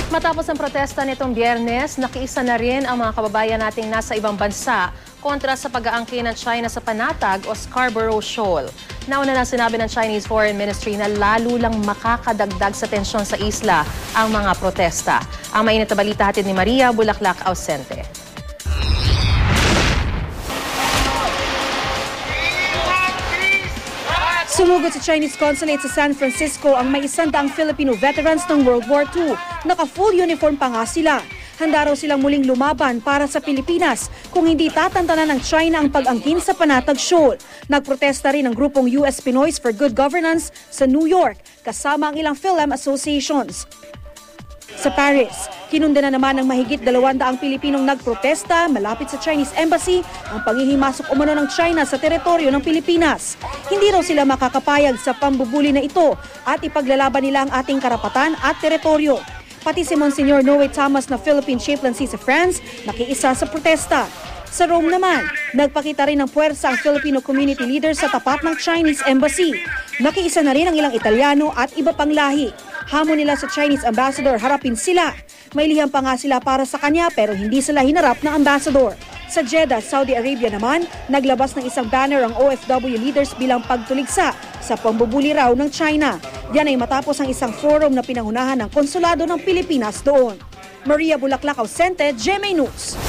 Matapos ang protesta nitong Biyernes, nakiisa na rin ang mga kababayan nating nasa ibang bansa kontra sa pag-aangkin ng China sa Panatag o Scarborough Shoal. Nauna na sinabi ng Chinese Foreign Ministry na lalo lang makakadagdag sa tensyon sa isla ang mga protesta. Ang mainit na balita hatid ni Maria Bulaklak Ausente. Sumugod sa Chinese Consulate sa San Francisco ang may 100 Filipino veterans ng World War II. Naka-full uniform pa nga sila. Handa raw silang muling lumaban para sa Pilipinas kung hindi tatantanan ng China ang pag-angkin sa Panatag Shoal. Nagprotesta rin ang grupong US Pinoys for Good Governance sa New York kasama ang ilang film associations. Sa Paris, kinunda na naman ng mahigit 200 Pilipinong nagprotesta malapit sa Chinese Embassy ang panghihimasok umano ng China sa teritoryo ng Pilipinas. Hindi raw sila makakapayag sa pambubuli na ito at ipaglalaban nila ang ating karapatan at teritoryo. Pati si Monsignor Noe Thomas na Philippine chaplaincy sa France nakiisa sa protesta. Sa Rome naman, nagpakita rin ng puwersa ang Filipino community leaders sa tapat ng Chinese Embassy. Nakiisa na rin ang ilang Italyano at iba pang lahi. Hamon nila sa Chinese ambassador harapin sila. May liham pa nga sila para sa kanya pero hindi sila hinarap ng ambassador. Sa Jeddah, Saudi Arabia naman, naglabas ng isang banner ang OFW leaders bilang pagtuligsa sa pambubuli raw ng China. Yan ay matapos ang isang forum na pinangunahan ng konsulado ng Pilipinas doon. Maria Bulaklak Ausente, GMA News.